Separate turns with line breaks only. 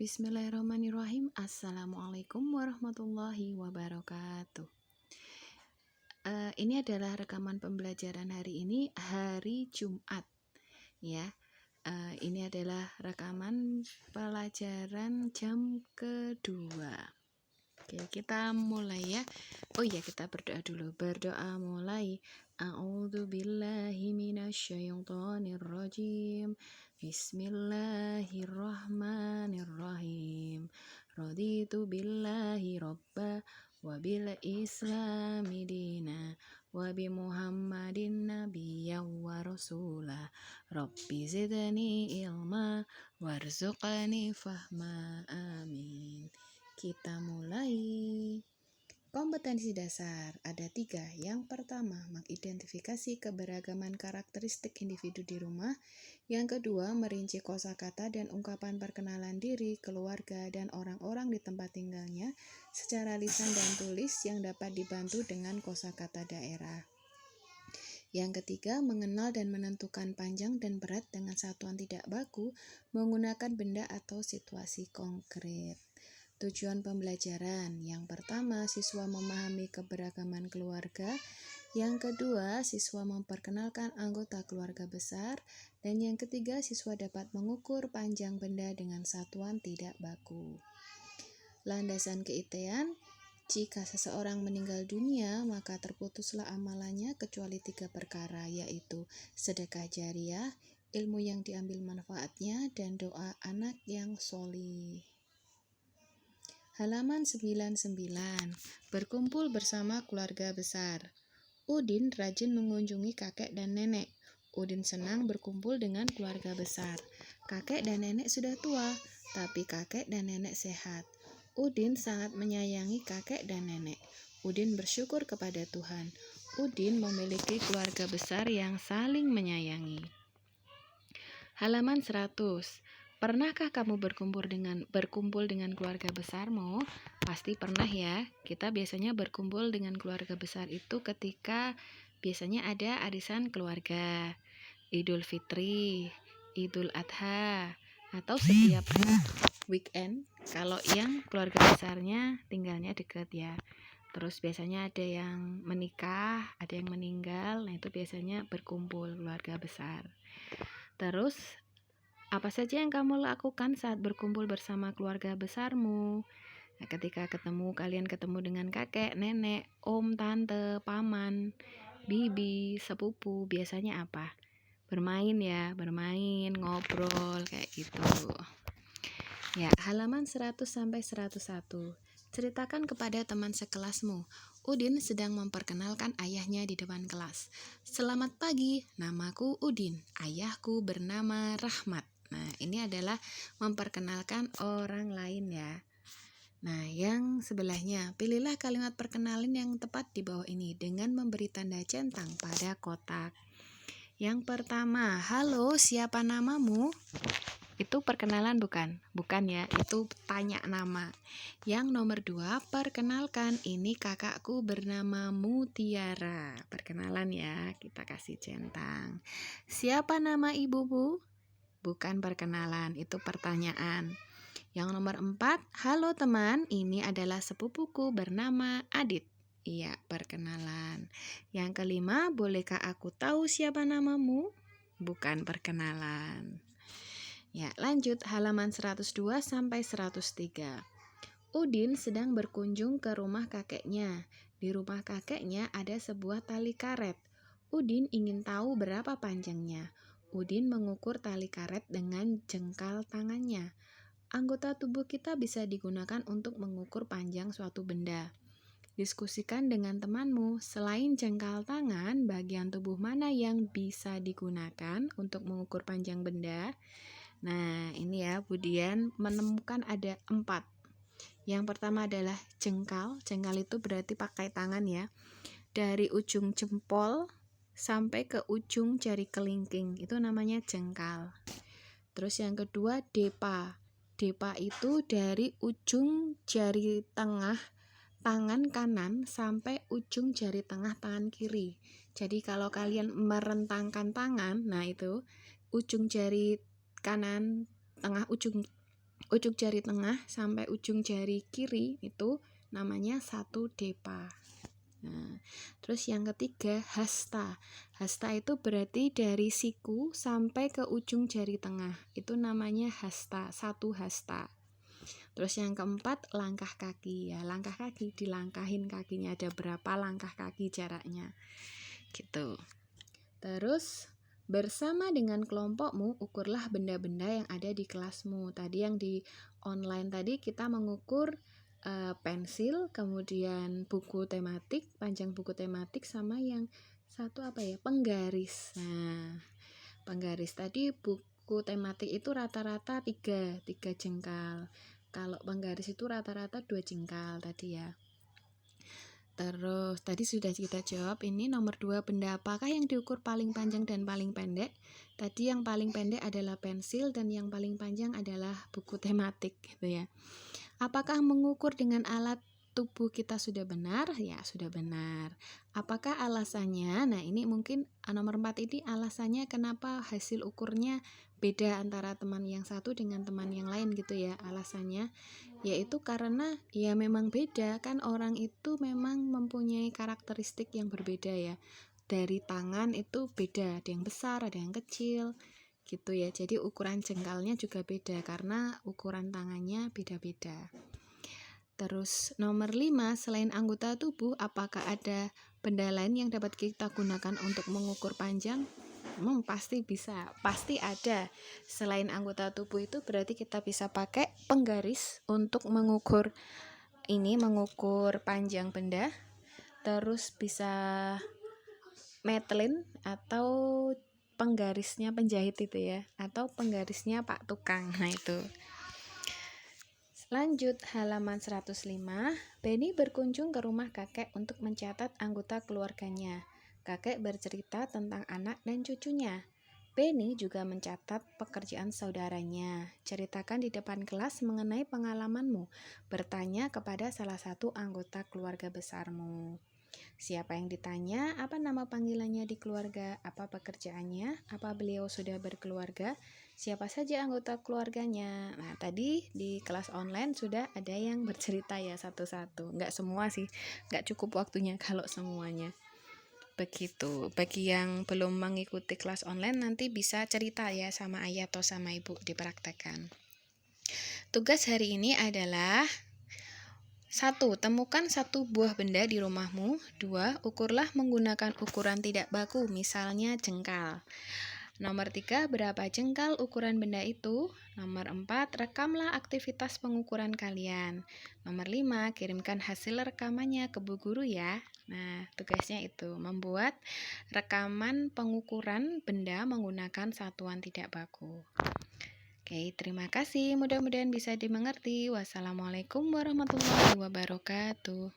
Bismillahirrahmanirrahim. Assalamualaikum warahmatullahi wabarakatuh. Ini adalah rekaman pembelajaran hari ini, hari Jumat. Ya, ini adalah rekaman pelajaran jam kedua. Oke, kita mulai ya. Oh iya, kita berdoa dulu. Berdoa mulai. A'udzubillahi minasyaitonirrajim. Bismillahirrahmanirrahim. Raditu billahi robba wa bil islami dina wa bi muhammadin nabiyya wa rasulah. Rabbi zidni ilma warzuqni fahma. Amin. Kita mulai. Kompetensi dasar ada 3. Yang pertama, mengidentifikasi keberagaman karakteristik individu di rumah. Yang kedua, merinci kosakata dan ungkapan perkenalan diri, keluarga, dan orang-orang di tempat tinggalnya secara lisan dan tulis yang dapat dibantu dengan kosakata daerah. Yang ketiga, mengenal dan menentukan panjang dan berat dengan satuan tidak baku menggunakan benda atau situasi konkret. Tujuan pembelajaran, yang pertama, siswa memahami keberagaman keluarga. Yang kedua, siswa memperkenalkan anggota keluarga besar. Dan yang ketiga, siswa dapat mengukur panjang benda dengan satuan tidak baku. Landasan keitian, jika seseorang meninggal dunia, maka terputuslah amalannya kecuali 3 perkara, yaitu sedekah jariah, ilmu yang diambil manfaatnya, dan doa anak yang sholih. Halaman 99. Berkumpul bersama keluarga besar. Udin rajin mengunjungi kakek dan nenek. Udin senang berkumpul dengan keluarga besar. Kakek dan nenek sudah tua, tapi kakek dan nenek sehat. Udin sangat menyayangi kakek dan nenek. Udin bersyukur kepada Tuhan. Udin memiliki keluarga besar yang saling menyayangi. Halaman 100. Pernahkah kamu berkumpul dengan keluarga besarmu? Pasti pernah ya. Kita biasanya berkumpul dengan keluarga besar itu ketika biasanya ada arisan keluarga, Idul Fitri, Idul Adha, atau setiap weekend kalau yang keluarga besarnya tinggalnya dekat ya. Terus biasanya ada yang menikah, ada yang meninggal, nah itu biasanya berkumpul keluarga besar. Terus apa saja yang kamu lakukan saat berkumpul bersama keluarga besarmu? Nah, ketika kalian ketemu dengan kakek, nenek, om, tante, paman, bibi, sepupu, biasanya apa? Bermain ya, ngobrol kayak gitu. Ya, halaman 100-101. Ceritakan kepada teman sekelasmu. Udin sedang memperkenalkan ayahnya di depan kelas. Selamat pagi, namaku Udin. Ayahku bernama Rahmat. Nah, ini adalah memperkenalkan orang lain ya. Nah, yang sebelahnya, pilihlah kalimat perkenalan yang tepat di bawah ini dengan memberi tanda centang pada kotak. Yang pertama, halo, siapa namamu? Itu perkenalan bukan? Bukan ya, itu tanya nama. Yang nomor 2, perkenalkan, ini kakakku bernama Mutiara. Perkenalan ya, kita kasih centang. Siapa nama ibumu? Bukan perkenalan, itu pertanyaan. Yang nomor 4, halo teman, ini adalah sepupuku bernama Adit. Iya, perkenalan. Yang kelima, bolehkah aku tahu siapa namamu? Bukan perkenalan. Ya, lanjut halaman 102-103. Udin sedang berkunjung ke rumah kakeknya. Di rumah kakeknya ada sebuah tali karet. Udin ingin tahu berapa panjangnya. Udin mengukur tali karet dengan jengkal tangannya. Anggota tubuh kita bisa digunakan untuk mengukur panjang suatu benda. Diskusikan dengan temanmu, selain jengkal tangan, bagian tubuh mana yang bisa digunakan untuk mengukur panjang benda? Nah, ini ya, Budian menemukan ada 4. Yang pertama adalah jengkal. Jengkal itu berarti pakai tangan ya. Dari ujung jempol sampai ke ujung jari kelingking, itu namanya jengkal. Terus yang kedua depa. Depa itu dari ujung jari tengah tangan kanan sampai ujung jari tengah tangan kiri. Jadi kalau kalian merentangkan tangan, nah itu ujung jari kanan tengah ujung ujung jari tengah sampai ujung jari kiri itu namanya 1 depa. Nah, terus yang ketiga hasta. Hasta itu berarti dari siku sampai ke ujung jari tengah. Itu namanya hasta, 1 hasta. Terus yang keempat langkah kaki. Ya, langkah kaki dilangkahin kakinya, ada berapa langkah kaki jaraknya. Gitu. Terus bersama dengan kelompokmu ukurlah benda-benda yang ada di kelasmu. Tadi yang di online tadi kita mengukur pensil, kemudian buku tematik, panjang buku tematik, sama yang satu apa ya, penggaris. Nah, penggaris tadi buku tematik itu rata-rata 3 jengkal. Kalau penggaris itu rata-rata 2 jengkal tadi ya. Terus tadi sudah kita jawab. Ini nomor 2, benda apakah yang diukur paling panjang dan paling pendek? Tadi yang paling pendek adalah pensil dan yang paling panjang adalah buku tematik gitu ya. Apakah mengukur dengan alat tubuh kita sudah benar? Ya, sudah benar. Apakah alasannya? Nah, ini mungkin nomor 4 ini alasannya kenapa hasil ukurnya beda antara teman yang satu dengan teman yang lain gitu ya. Alasannya yaitu karena ya memang beda kan, orang itu memang mempunyai karakteristik yang berbeda ya. Dari tangan itu beda, ada yang besar, ada yang kecil gitu ya. Jadi ukuran jengkalnya juga beda karena ukuran tangannya beda-beda. Terus nomor 5, selain anggota tubuh, apakah ada benda lain yang dapat kita gunakan untuk mengukur panjang? Pasti bisa, pasti ada. Selain anggota tubuh itu berarti kita bisa pakai penggaris untuk mengukur panjang benda. Terus bisa metlin atau penggarisnya penjahit itu ya, atau penggarisnya Pak Tukang. Nah, itu. Lanjut halaman 105. Benny berkunjung ke rumah kakek untuk mencatat anggota keluarganya. Kakek bercerita tentang anak dan cucunya. Benny juga mencatat pekerjaan saudaranya. Ceritakan di depan kelas mengenai pengalamanmu. Bertanya kepada salah satu anggota keluarga besarmu. Siapa yang ditanya, apa nama panggilannya di keluarga, apa pekerjaannya, apa beliau sudah berkeluarga, siapa saja anggota keluarganya. Nah, tadi di kelas online sudah ada yang bercerita ya satu-satu. Nggak semua sih, nggak cukup waktunya kalau semuanya. Begitu. Bagi yang belum mengikuti kelas online nanti bisa cerita ya sama ayah atau sama ibu, dipraktekkan. Tugas hari ini adalah 1. Temukan 1 buah benda di rumahmu. 2. Ukurlah menggunakan ukuran tidak baku, misalnya jengkal. Nomor 3. Berapa jengkal ukuran benda itu? Nomor 4. Rekamlah aktivitas pengukuran kalian. Nomor 5. Kirimkan hasil rekamannya ke Bu Guru ya. Nah, tugasnya itu membuat rekaman pengukuran benda menggunakan satuan tidak baku. Oke, terima kasih. Mudah-mudahan bisa dimengerti. Wassalamualaikum warahmatullahi wabarakatuh.